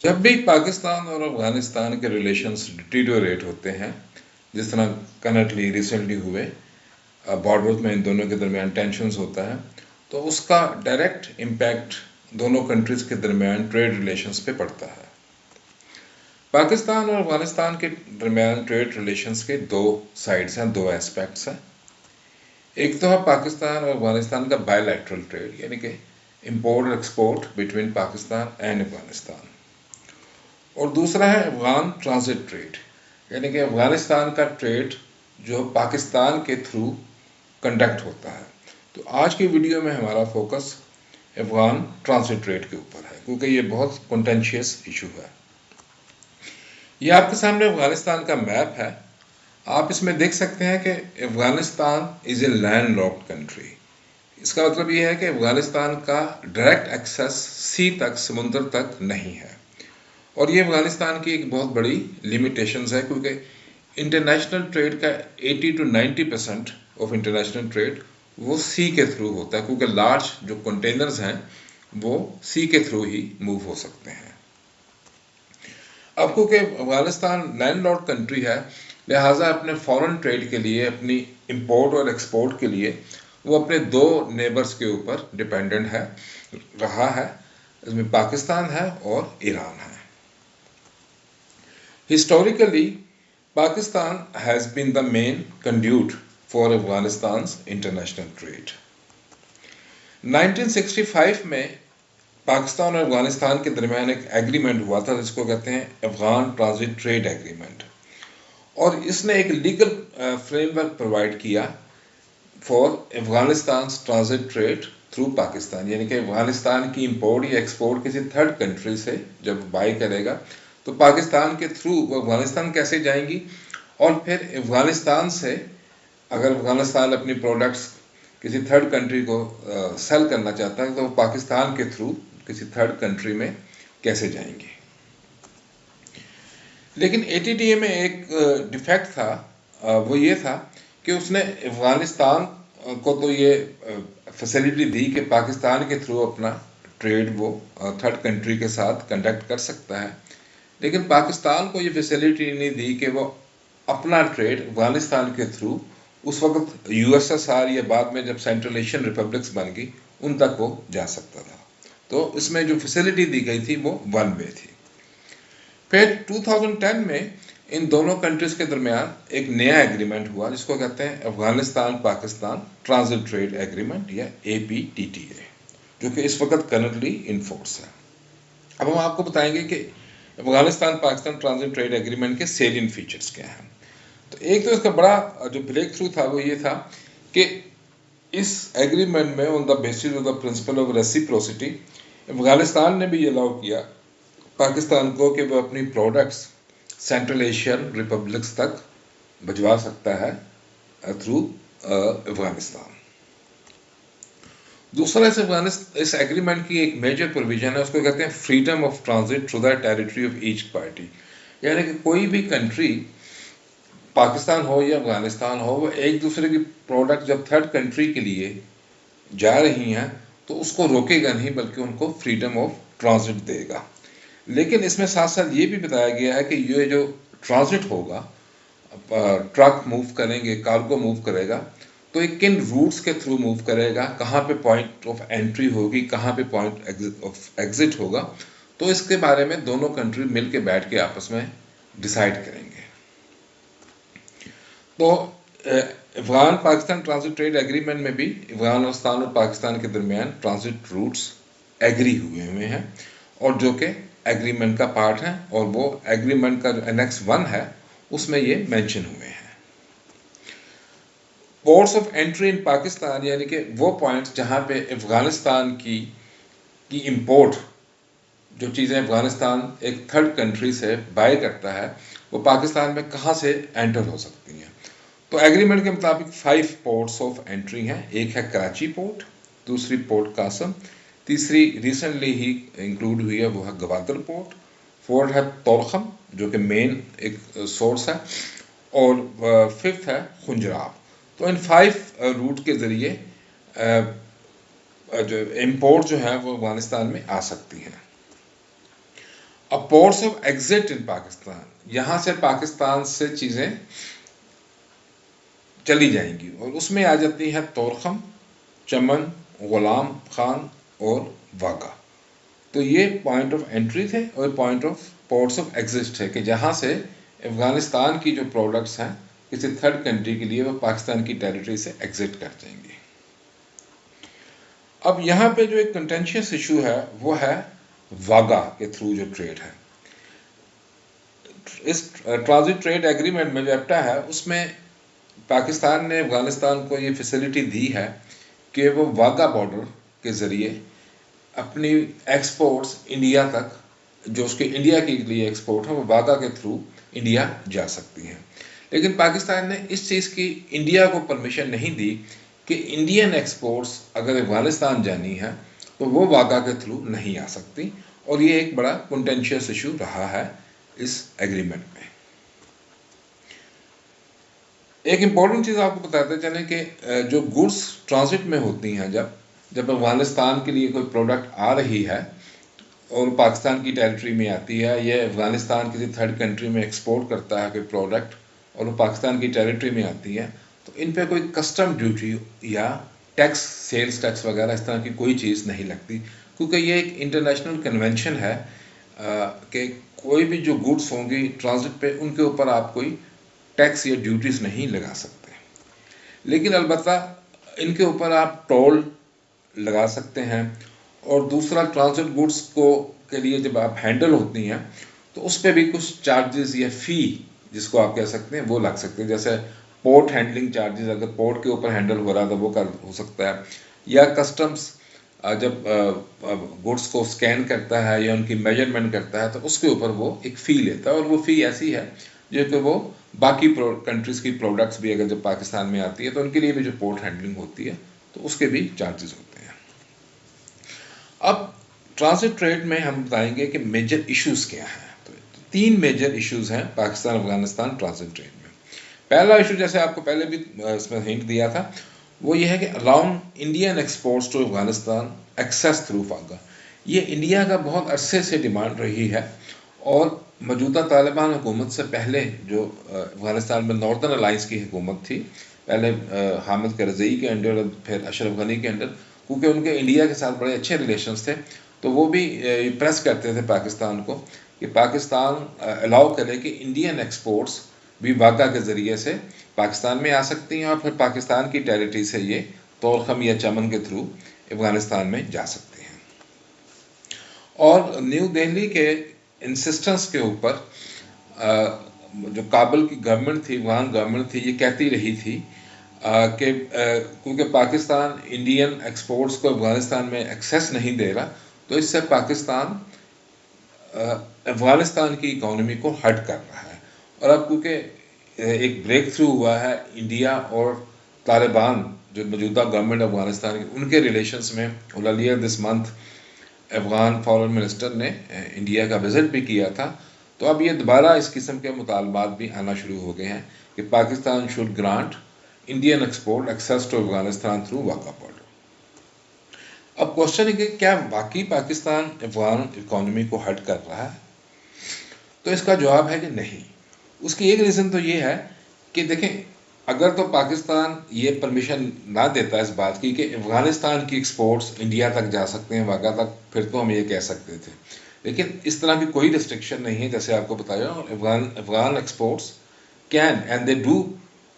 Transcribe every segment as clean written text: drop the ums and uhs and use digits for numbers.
जब भी पाकिस्तान और अफगानिस्तान के रिलेशंस डिटीरियोरेट होते हैं, जिस तरह करंटली रिसेंटली हुए, बॉर्डर्स में इन दोनों के दरमियान टेंशन्स होता है, तो उसका डायरेक्ट इम्पैक्ट दोनों कंट्रीज़ के दरमियान ट्रेड रिलेशंस पे पड़ता है। पाकिस्तान और अफगानिस्तान के दरमियान ट्रेड रिलेशंस के दो साइड्स हैं, दो एस्पेक्ट्स हैं। एक तो है पाकिस्तान और अफगानिस्तान का बायलैटरल ट्रेड, यानी कि इंपोर्ट और export between Pakistan and Afghanistan, और दूसरा है अफगान ट्रांजिट ट्रेड, यानी कि अफगानिस्तान का ट्रेड जो पाकिस्तान के थ्रू कंडक्ट होता है। तो आज की वीडियो में हमारा फोकस अफगान ट्रांजिट ट्रेड के ऊपर है, क्योंकि ये बहुत कंटेंशियस इशू है। ये आपके सामने अफगानिस्तान का मैप है। आप इसमें देख सकते हैं कि Afghanistan is a landlocked country. इसका मतलब ये है कि अफगानिस्तान का डायरेक्ट एक्सेस सी तक, समुद्र तक नहीं है, और ये अफगानिस्तान की एक बहुत बड़ी लिमिटेशंस है, क्योंकि इंटरनेशनल ट्रेड का 80 to 90% ऑफ इंटरनेशनल ट्रेड वो सी के थ्रू होता है, क्योंकि लार्ज जो कंटेनर्स हैं वो सी के थ्रू ही मूव हो सकते हैं। अब क्योंकि अफगानिस्तान लैंडलॉक्ड कंट्री है, लिहाजा अपने फॉरेन ट्रेड के लिए, अपनी इंपोर्ट और एक्सपोर्ट के लिए वो अपने दो नेबर्स के ऊपर डिपेंडेंट है, रहा है। इसमें पाकिस्तान है और ईरान है। Historically, Pakistan has been the main conduit for Afghanistan's international trade. 1965 में पाकिस्तान और अफगानिस्तान के दरमियान एक एग्रीमेंट हुआ था, जिसको कहते हैं अफगान ट्रांजिट ट्रेड एग्रीमेंट, और इसने एक लीगल फ्रेमवर्क प्रोवाइड किया for Afghanistan transit trade through Pakistan, यानी कि अफगानिस्तान की इंपोर्ट या एक्सपोर्ट किसी थर्ड कंट्री से जब बाई करेगा तो पाकिस्तान के थ्रू वो अफगानिस्तान कैसे जाएंगी, और फिर अफगानिस्तान से अगर अफगानिस्तान अपनी प्रोडक्ट्स किसी थर्ड कंट्री को सेल करना चाहता है तो वो पाकिस्तान के थ्रू किसी थर्ड कंट्री में कैसे जाएंगे। लेकिन एटीटीए में एक डिफेक्ट था, वो ये था कि उसने अफगानिस्तान को तो ये फैसिलिटी दी कि पाकिस्तान के थ्रू अपना ट्रेड वो थर्ड कंट्री के साथ कंडक्ट कर सकता है, लेकिन पाकिस्तान को ये फैसिलिटी नहीं दी कि वो अपना ट्रेड अफगानिस्तान के थ्रू उस वक्त यूएसएसआर या बाद में जब सेंट्रल एशियन रिपब्लिक्स बन गई उन तक वो जा सकता था। तो इसमें जो फैसिलिटी दी गई थी वो वन वे थी। फिर 2010 में इन दोनों कंट्रीज के दरमियान एक नया एग्रीमेंट हुआ, जिसको कहते हैं Afghanistan Pakistan transit trade agreement या APTTA, जो कि इस वक्त करंटली इन फोर्स है। अब हम आपको बताएंगे कि Afghanistan Pakistan transit trade agreement के सेलियंट फीचर्स क्या हैं। तो एक तो इसका बड़ा जो ब्रेक थ्रू था वो ये था कि इस एग्रीमेंट में on the basis of the principle of reciprocity Afghanistan ने भी अलाउ किया पाकिस्तान को कि वो अपनी प्रोडक्ट्स सेंट्रल एशियन रिपब्लिक्स तक भिजवा सकता है थ्रू अफगानिस्तान। दूसरा इस एग्रीमेंट की एक मेजर प्रोविजन है, उसको कहते हैं freedom of transit through the territory of each party, यानी कि कोई भी कंट्री, पाकिस्तान हो या अफगानिस्तान हो, वो एक दूसरे की प्रोडक्ट जब थर्ड कंट्री के लिए जा रही हैं तो उसको रोकेगा नहीं, बल्कि उनको फ्रीडम ऑफ ट्रांजिट देगा। लेकिन इसमें साथ साथ ये भी बताया गया है कि ये जो ट्रांजिट होगा, ट्रक मूव करेंगे, कार्गो मूव करेगा, तो ये किन रूट्स के थ्रू मूव करेगा, कहाँ पे पॉइंट ऑफ एंट्री होगी, कहाँ पे पॉइंट ऑफ एग्जिट होगा, तो इसके बारे में दोनों कंट्री मिल के बैठ के आपस में डिसाइड करेंगे। तो Afghan Pakistan transit trade agreement में भी अफगानिस्तान और पाकिस्तान के दरमियान ट्रांजिट रूट्स एग्री हुए हैं, और जो कि एग्रीमेंट का पार्ट है, और वो एग्रीमेंट का जो एनेक्स 1 है उसमें ये मेंशन हुए हैं। Ports of entry in Pakistan, यानी कि वो पॉइंट्स जहाँ पे अफगानिस्तान की इंपोर्ट, जो चीज़ें अफगानिस्तान एक थर्ड कंट्री से बाय करता है, वो पाकिस्तान में कहाँ से एंटर हो सकती हैं। तो एग्रीमेंट के मुताबिक 5 पोर्ट्स ऑफ एंट्री हैं। एक है कराची पोर्ट, दूसरी पोर्ट कासम, तीसरी रिसेंटली ही इंक्लूड हुई है वो है गवादर पोर्ट, फोर्थ है तोरखम जो कि मेन एक सोर्स है, और फिफ्थ है खुंजराब। तो इन 5 रूट के ज़रिए जो इम्पोर्ट जो है वो अफगानिस्तान में आ सकती है। पोर्ट्स ऑफ एग्जिट इन पाकिस्तान, यहाँ से पाकिस्तान से चीज़ें चली जाएंगी और उसमें आ जाती है तोरखम, चमन, गुलाम खान और वागा। तो ये पॉइंट ऑफ एंट्री थे और point of ports of exit है कि जहाँ से अफगानिस्तान की जो प्रोडक्ट्स हैं किसी थर्ड कंट्री के लिए वो पाकिस्तान की टेरिटरी से एग्जिट कर जाएंगे। अब यहाँ पे जो एक कंटेंशियस इशू है वो है वागा के थ्रू जो ट्रेड है। इस ट्रांजिट ट्रेड एग्रीमेंट में जो एप्टा है उसमें पाकिस्तान ने अफगानिस्तान को ये फैसिलिटी दी है कि वो वागा बॉर्डर के ज़रिए अपनी एक्सपोर्ट्स इंडिया तक, जो उसके इंडिया के लिए एक्सपोर्ट है वो वागा के थ्रू इंडिया जा सकती हैं। लेकिन पाकिस्तान ने इस चीज़ की इंडिया को परमिशन नहीं दी कि इंडियन एक्सपोर्ट्स अगर अफगानिस्तान जानी है तो वो वागा के थ्रू नहीं आ सकती, और ये एक बड़ा कंटेंशियस इशू रहा है इस एग्रीमेंट में। एक इम्पॉर्टेंट चीज़ आपको बताते चलें कि जो गुड्स ट्रांजिट में होती हैं, जब अफगानिस्तान के लिए कोई प्रोडक्ट आ रही है और पाकिस्तान की टेरिटरी में आती है, या अफगानिस्तान किसी थर्ड कंट्री में एक्सपोर्ट करता है कोई प्रोडक्ट और वो पाकिस्तान की टेरिटरी में आती है, तो इन पे कोई कस्टम ड्यूटी या टैक्स, सेल्स टैक्स वगैरह इस तरह की कोई चीज़ नहीं लगती, क्योंकि ये एक इंटरनेशनल कन्वेंशन है कि कोई भी जो गुड्स होंगी ट्रांजिट पे उनके ऊपर आप कोई टैक्स या ड्यूटीज़ नहीं लगा सकते। लेकिन अलबत्ता इनके ऊपर आप टोल लगा सकते हैं, और दूसरा ट्रांजिट गुड्स को के लिए जब आप हैंडल होती हैं तो उस पर भी कुछ चार्जेस या फ़ी जिसको आप कह सकते हैं वो लग सकते हैं। जैसे पोर्ट हैंडलिंग चार्जेस, अगर पोर्ट के ऊपर हैंडल हो रहा था वो हो सकता है, या कस्टम्स जब गुड्स को स्कैन करता है या उनकी मेजरमेंट करता है तो उसके ऊपर वो एक फ़ी लेता है, और वो फ़ी ऐसी है जो कि वो बाकी कंट्रीज़ की प्रोडक्ट्स भी अगर जब पाकिस्तान में आती है तो उनके लिए भी जो पोर्ट हैंडलिंग होती है तो उसके भी चार्जेस होते हैं। अब ट्रांजिट ट्रेड में हम बताएंगे कि मेजर इश्यूज़ क्या हैं। तो 3 मेजर इश्यूज़ हैं पाकिस्तान अफगानिस्तान ट्रांजिट ट्रेड में। पहला इशू, जैसे आपको पहले भी इसमें हिंट दिया था, वो ये है कि allowing Indian exports to Afghanistan access through Wagah. ये इंडिया का बहुत अरसे से डिमांड रही है, और मौजूदा तालिबान हुकूमत से पहले जो अफगानिस्तान में नॉर्दर्न अलाइंस की हुकूमत थी, पहले हामिद करज़ई के अंडर और फिर अशरफ गनी के अंडर, क्योंकि उनके इंडिया के साथ बड़े अच्छे रिलेशंस थे, तो वो भी प्रेस करते थे पाकिस्तान को कि पाकिस्तान अलाउ करे कि इंडियन एक्सपोर्ट्स भी वागा के ज़रिए से पाकिस्तान में आ सकती हैं, और फिर पाकिस्तान की टेरिटरी से ये तोरखम या चमन के थ्रू अफगानिस्तान में जा सकती हैं। और न्यू दिल्ली के इंसिस्टेंस के ऊपर जो काबुल की गवर्नमेंट थी, अफगान गवर्नमेंट थी, ये कहती रही थी कि क्योंकि पाकिस्तान इंडियन एक्सपोर्ट्स को अफगानिस्तान में एक्सेस नहीं दे रहा, तो इससे पाकिस्तान अफगानिस्तान की इकोनॉमी को हर्ट कर रहा है। और अब क्योंकि एक ब्रेक थ्रू हुआ है इंडिया और तालिबान, जो मौजूदा गवर्नमेंट अफगानिस्तान की, उनके रिलेशंस में, earlier this month Afghan foreign minister ने इंडिया का विजिट भी किया था, तो अब ये दोबारा इस किस्म के मुतालबात भी आना शुरू हो गए हैं कि Pakistan should grant Indian export access to Afghanistan through Wagah border. अब क्वेश्चन है कि क्या वाकई पाकिस्तान अफगान इकोनॉमी को हर्ट कर रहा है? तो इसका जवाब है कि नहीं। उसकी एक रीज़न तो ये है कि देखें, अगर तो पाकिस्तान ये परमिशन ना देता इस बात की कि अफगानिस्तान की एक्सपोर्ट्स इंडिया तक जा सकते हैं वागा तक, फिर तो हम ये कह सकते थे। लेकिन इस तरह की कोई रिस्ट्रिक्शन नहीं है, जैसे आपको बताया, Afghan exports can and they do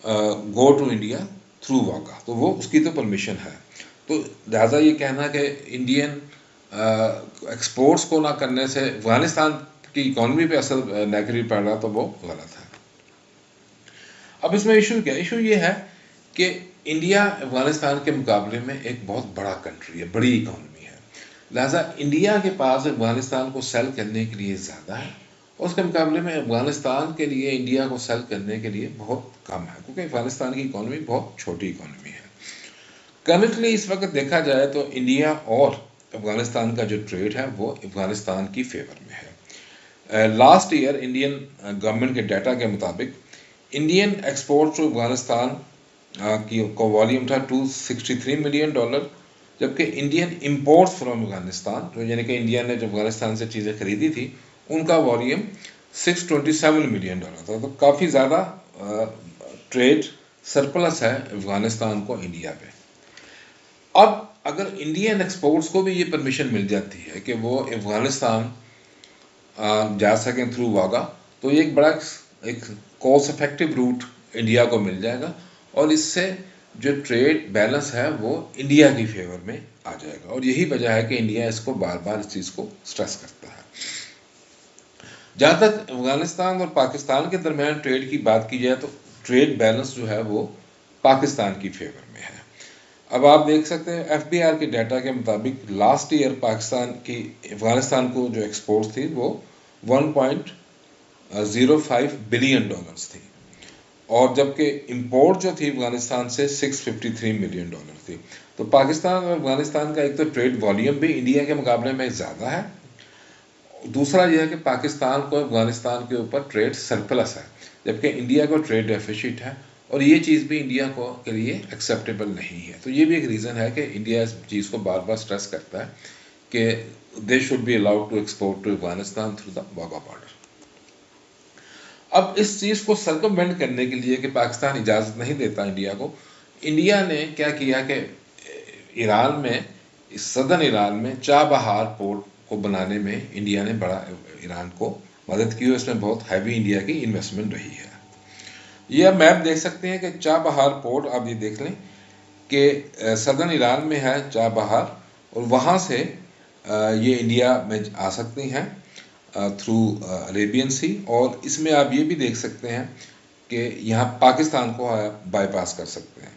go to India through Wagah, तो वो उसकी तो परमिशन है। तो लिहाजा ये कहना कि इंडियन एक्सपोर्ट्स को ना करने से अफगानिस्तान की इकॉनमी पे असर नेगेटिव पड़ रहा, तो वो गलत है। अब इसमें इशू क्या? इशू ये है कि इंडिया अफगानिस्तान के मुकाबले में एक बहुत बड़ा कंट्री है, बड़ी इकॉनमी है, लिहाजा इंडिया के पास अफगानिस्तान को सेल करने के लिए ज़्यादा है, और उसके मुकाबले में अफगानिस्तान के लिए इंडिया को सेल करने के लिए बहुत कम है, क्योंकि अफगानिस्तान की इकॉनमी बहुत छोटी इकॉनमी है। करंटली इस वक्त देखा जाए तो इंडिया और अफगानिस्तान का जो ट्रेड है वो अफगानिस्तान की फेवर में है। लास्ट ईयर इंडियन गवर्नमेंट के डाटा के मुताबिक इंडियन एक्सपोर्ट टू अफगानिस्तान की को वॉल्यूम था $263 मिलियन, जबकि इंडियन इंपोर्ट्स फ्रॉम अफगानिस्तान, तो यानी कि इंडिया ने जो अफगानिस्तान से चीज़ें खरीदी थी उनका वॉल्यूम $627 मिलियन था। तो काफ़ी ज़्यादा ट्रेड सरप्लस है अफगानिस्तान को इंडिया पे। अब अगर इंडियन एक्सपोर्ट्स को भी ये परमिशन मिल जाती है कि वो अफगानिस्तान जा सकें थ्रू वागा, तो ये एक बड़ा एक कॉस्ट इफेक्टिव रूट इंडिया को मिल जाएगा और इससे जो ट्रेड बैलेंस है वो इंडिया की फेवर में आ जाएगा। और यही वजह है कि इंडिया इसको बार बार इस चीज़ को स्ट्रेस करता है। जहाँ तक अफगानिस्तान और पाकिस्तान के दरमियान ट्रेड की बात की जाए तो ट्रेड बैलेंस जो है वो पाकिस्तान की फेवर में है। अब आप देख सकते हैं FBR के डाटा के मुताबिक लास्ट ईयर पाकिस्तान की अफगानिस्तान को जो एक्सपोर्ट थी वो $1.05 बिलियन थी और जबकि इंपोर्ट जो थी अफगानिस्तान से $653 मिलियन थी। तो पाकिस्तान और अफगानिस्तान का एक तो ट्रेड वॉल्यूम भी इंडिया के मुकाबले में ज़्यादा है, दूसरा यह है कि पाकिस्तान को अफगानिस्तान के ऊपर ट्रेड सरप्लस है जबकि इंडिया को ट्रेड डेफिसिट है और ये चीज़ भी इंडिया को के लिए एक्सेप्टेबल नहीं है। तो ये भी एक रीज़न है कि इंडिया इस चीज़ को बार बार स्ट्रेस करता है कि they should be allowed to export to Afghanistan through the Wagah border. अब इस चीज़ को सर्कमवेंट करने के लिए कि पाकिस्तान इजाज़त नहीं देता इंडिया को, इंडिया ने क्या किया कि ईरान में, सदर्न ईरान में चाबहार पोर्ट को बनाने में इंडिया ने बड़ा ईरान को मदद की और इसमें बहुत हैवी इंडिया की इन्वेस्टमेंट रही है। ये आप मैप देख सकते हैं कि चाबहार पोर्ट, आप ये देख लें कि सदर्न ईरान में है चाबहार और वहाँ से ये इंडिया में आ सकती हैं थ्रू अरेबियन सी। और इसमें आप ये भी देख सकते हैं कि यहाँ पाकिस्तान को बाईपास कर सकते हैं।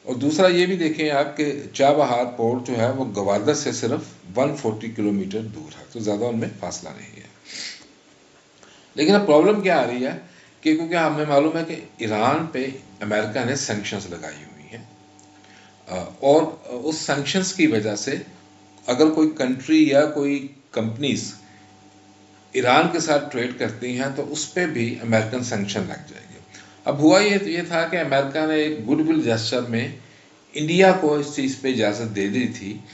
और दूसरा ये भी देखें आप कि चाबहार पोर्ट जो है वो गवादर से सिर्फ 140 किलोमीटर दूर है, तो ज़्यादा उनमें फासला नहीं है। लेकिन अब प्रॉब्लम क्या आ रही है कि क्योंकि हमें मालूम है कि ईरान पे अमेरिका ने सैंक्शंस लगाई हुई हैं और उस सैंक्शंस की वजह से अगर कोई कंट्री या कोई कंपनीज ईरान के साथ ट्रेड करती हैं तो उस पर भी अमेरिकन सैंक्शन लग जाएंगे। अब हुआ ये था कि अमेरिका ने एक गुडविल जेस्चर में इंडिया को इस चीज़ पे इजाज़त दे दी थी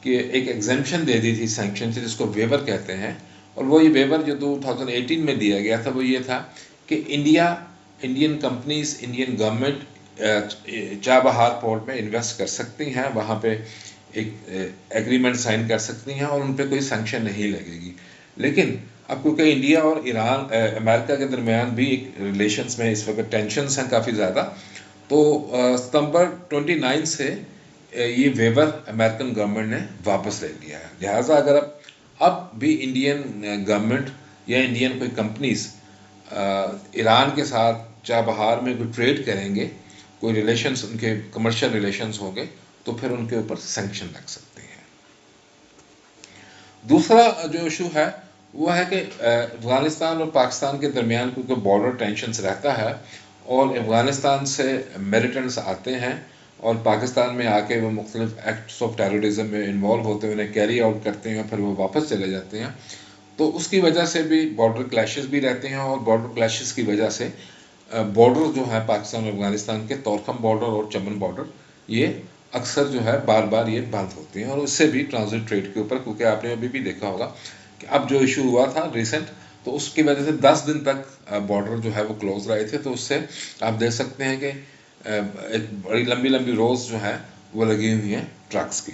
कि एक एग्जेम्पशन दे दी थी सैंक्शन से, जिसको वेवर कहते हैं। और वो ये वेवर जो 2018 में दिया गया था वो ये था कि Indian companies, Indian government Chabahar port में इन्वेस्ट कर सकती हैं, वहाँ पे एक एग्रीमेंट साइन कर सकती हैं और उन पर कोई सैंक्शन नहीं लगेगी। लेकिन अब क्योंकि इंडिया और ईरान अमेरिका के दरमियान भी एक रिलेशंस में इस वक्त टेंशन्स हैं काफ़ी ज़्यादा, तो सितंबर 29 से ये वेवर अमेरिकन गवर्नमेंट ने वापस ले लिया है। लिहाजा अगर अब भी इंडियन गवर्नमेंट या इंडियन कोई कंपनीज ईरान के साथ चाबहार में कोई ट्रेड करेंगे, कोई रिलेशंस, उनके कमर्शियल रिलेशंस होंगे, तो फिर उनके ऊपर सैंक्शन लग सकते हैं। दूसरा जो इशू है वो है कि अफगानिस्तान और पाकिस्तान के दरमियान क्योंकि बॉर्डर टेंशन्स रहता है और अफगानिस्तान से मिलिटेंट्स आते हैं और पाकिस्तान में आके वो मुख्तलिफ एक्ट्स ऑफ टेररिज्म में इन्वॉल्व होते हैं, उन्हें कैरी आउट करते हैं, फिर वो वापस चले जाते हैं। तो उसकी वजह से भी बॉर्डर क्लैशेस भी रहते हैं और बॉर्डर क्लैशेस की वजह से बॉर्डर जो है पाकिस्तान और अफगानिस्तान के, तोरखम बॉर्डर और चमन बॉर्डर, ये अक्सर जो है बार बार ये बंद होते हैं और उससे भी ट्रांजिट ट्रेड के ऊपर, क्योंकि आपने अभी भी देखा होगा कि अब जो इशू हुआ था रिसेंट, तो उसकी वजह से 10 दिन तक बॉर्डर जो है वो क्लोज रहे थे। तो उससे आप देख सकते हैं कि एक बड़ी लंबी लंबी रोज जो है वो लगी हुई हैं ट्रक्स की।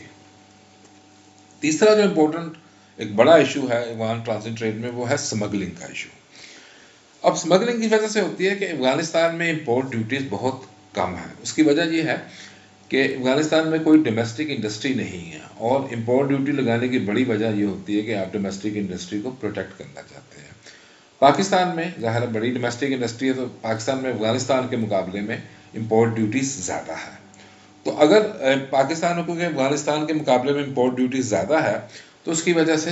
तीसरा जो इम्पोर्टेंट एक बड़ा इशू है अफगान ट्रांजिट ट्रेड में वो है स्मगलिंग का इशू। अब स्मगलिंग की वजह से होती है कि अफगानिस्तान में इम्पोर्ट ड्यूटीज बहुत कम है। उसकी वजह ये है कि अफगानिस्तान में कोई डोमेस्टिक इंडस्ट्री नहीं है और इम्पोर्ट ड्यूटी लगाने की बड़ी वजह ये होती है कि आप डोमेस्टिक इंडस्ट्री को प्रोटेक्ट करना चाहते हैं। पाकिस्तान में ज़ाहिर है बड़ी डोमेस्टिक इंडस्ट्री है, तो पाकिस्तान में अफगानिस्तान के मुकाबले में इम्पोर्ट ड्यूटीज़ ज़्यादा है। तो अगर पाकिस्तान में क्योंकि अफगानिस्तान के मुकाबले में इम्पोर्ट ड्यूटीज़ ज़्यादा है तो उसकी वजह से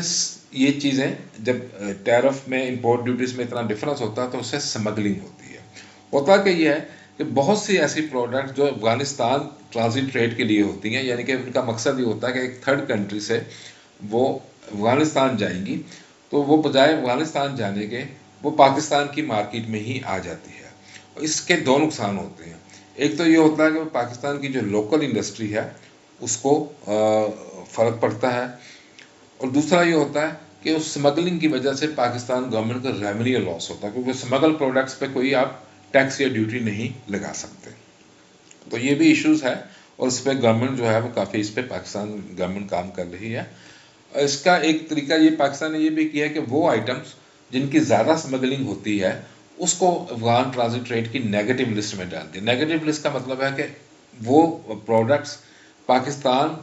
ये चीज़ें, जब टैरिफ में इम्पोर्ट ड्यूटीज़ में इतना डिफरेंस होता है तो उससे स्मगलिंग होती है। होता कि ये है कि बहुत सी ऐसी प्रोडक्ट जो अफगानिस्तान ट्रांजिट ट्रेड के लिए होती हैं, यानी कि उनका मकसद ये होता है कि एक थर्ड कंट्री से वो अफगानिस्तान जाएंगी, तो वो बजाय अफगानिस्तान जाने के वो पाकिस्तान की मार्केट में ही आ जाती है। और इसके दो नुकसान होते हैं। एक तो ये होता है कि पाकिस्तान की जो लोकल इंडस्ट्री है उसको फ़र्क पड़ता है, और दूसरा ये होता है कि उस स्मगलिंग की वजह से पाकिस्तान गवर्नमेंट का रेवेन्यू लॉस होता है, क्योंकि स्मगल प्रोडक्ट्स पे कोई आप टैक्स या ड्यूटी नहीं लगा सकते। तो ये भी इश्यूज है और इस पर गवर्नमेंट जो है वो काफ़ी इस पर पाकिस्तान गवर्नमेंट काम कर रही है। इसका एक तरीका ये पाकिस्तान ने ये भी किया है कि वो आइटम्स जिनकी ज़्यादा स्मगलिंग होती है उसको अफगान ट्रांजिट ट्रेड की नेगेटिव लिस्ट में डाल दिया। नेगेटिव लिस्ट का मतलब है कि वो प्रोडक्ट्स पाकिस्तान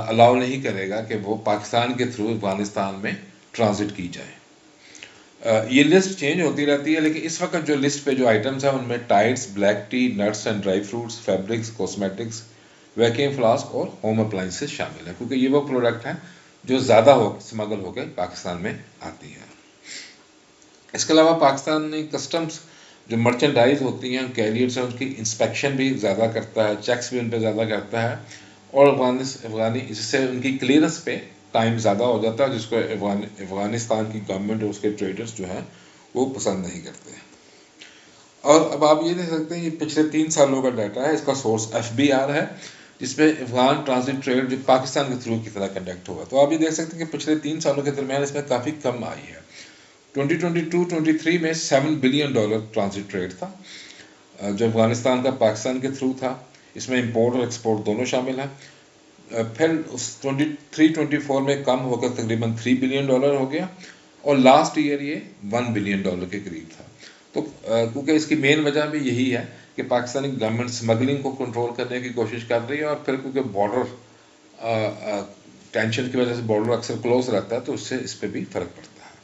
अलाउ नहीं करेगा कि वो पाकिस्तान के थ्रू अफगानिस्तान में ट्रांजिट की जाए। ये लिस्ट चेंज होती रहती है, लेकिन इस वक्त जो लिस्ट पे जो आइटम्स हैं उनमें tides, black T, nuts and dry fruits, fabrics, cosmetics, vacuum flask और होम अप्लाइंसेस शामिल हैं, क्योंकि ये वो प्रोडक्ट हैं जो ज़्यादा स्मगल होकर पाकिस्तान में आती हैं। इसके अलावा पाकिस्तान ने कस्टम्स जो मर्चेंडाइज होती हैं कैरियर्स हैं उनकी इंस्पेक्शन भी ज़्यादा करता है, चेक्स भी उन पर ज़्यादा करता है और अफगानी इससे उनकी क्लियरेंस पे टाइम ज़्यादा हो जाता है, जिसको अफगानिस्तान की गवर्नमेंट और उसके ट्रेडर्स जो हैं वो पसंद नहीं करते हैं। और अब आप ये देख सकते हैं ये पिछले 3 सालों का डाटा है, इसका सोर्स FBR है, जिसमें अफगान ट्रांजिट ट्रेड जो पाकिस्तान के थ्रू की तरह कंडक्ट हुआ। तो आप ये देख सकते हैं कि पिछले 3 सालों के दरमियान इसमें काफ़ी कम आई है। 2022-23 में $7 बिलियन ट्रांजिट ट्रेड था जो अफगानिस्तान का पाकिस्तान के थ्रू था। इसमें इंपोर्ट और एक्सपोर्ट दोनों शामिल हैं। फिर उस 23-24 में कम होकर तकरीबन $3 बिलियन हो गया और लास्ट ईयर ये $1 बिलियन के करीब था। तो क्योंकि इसकी मेन वजह भी यही है कि पाकिस्तानी गवर्नमेंट स्मगलिंग को कंट्रोल करने की कोशिश कर रही है और फिर क्योंकि बॉर्डर टेंशन की वजह से बॉर्डर अक्सर क्लोज रहता है तो उससे इस पर भी फर्क पड़ता है।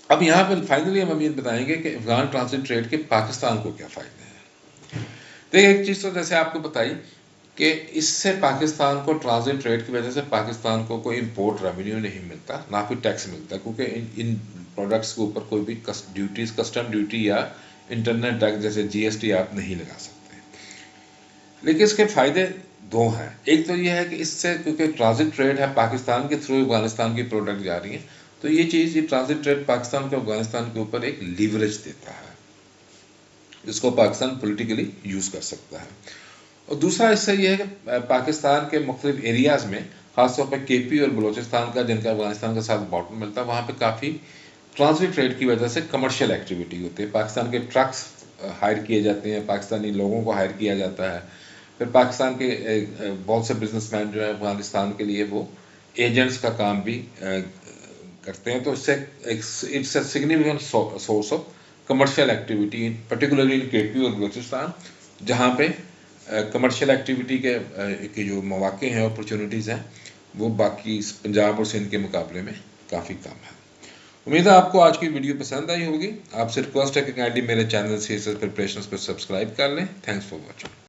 अब यहाँ पर फाइनली हम ये बताएंगे कि अफगान ट्रांजिट ट्रेड के पाकिस्तान को क्या फ़ायदे हैं। देखिए एक चीज़ तो जैसे आपको बताई कि इससे पाकिस्तान को ट्रांजिट ट्रेड की वजह से पाकिस्तान को कोई इंपोर्ट रेवेन्यू नहीं मिलता, ना कोई टैक्स मिलता, क्योंकि इन प्रोडक्ट्स के ऊपर कोई भी ड्यूटीज़, कस्टम ड्यूटी या इंटरनेट टैक्स जैसे GST आप नहीं लगा सकते। लेकिन इसके फ़ायदे दो हैं। एक तो ये है कि इससे क्योंकि ट्रांजिट ट्रेड है पाकिस्तान के थ्रू अफगानिस्तान की प्रोडक्ट जा रही है, तो ये चीज़, ये ट्रांजिट ट्रेड पाकिस्तान को अफगानिस्तान के ऊपर एक लीवरेज देता है जिसको पाकिस्तान पॉलिटिकली यूज़ कर सकता है। और दूसरा इससे ये है कि पाकिस्तान के मुख्तलिफ एरियाज़ में ख़ासतौर पर KP और बलोचिस्तान का, जिनका अफगानिस्तान के साथ बॉर्डर मिलता है, वहाँ पे काफ़ी ट्रांजिट ट्रेड की वजह से कमर्शियल एक्टिविटी होती है। पाकिस्तान के ट्रक्स हायर किए जाते हैं, पाकिस्तानी लोगों को हायर किया जाता है। फिर पाकिस्तान के बहुत से बिजनेसमैन जो है अफगानिस्तान के लिए वो एजेंट्स का काम भी करते हैं। तो इससे it's a significant source of commercial activity particularly in KP और बलोचिस्तान, जहाँ पे कमर्शियल एक्टिविटी के जो मौके हैं, अपॉर्चुनिटीज़ हैं, वो बाकी पंजाब और सिंध के मुकाबले में काफ़ी कम है। उम्मीद है आपको आज की वीडियो पसंद आई होगी। आपसे रिक्वेस्ट है कि काइंडली मेरे चैनल CSS प्रिपरेशंस पर सब्सक्राइब कर लें। Thanks for watching.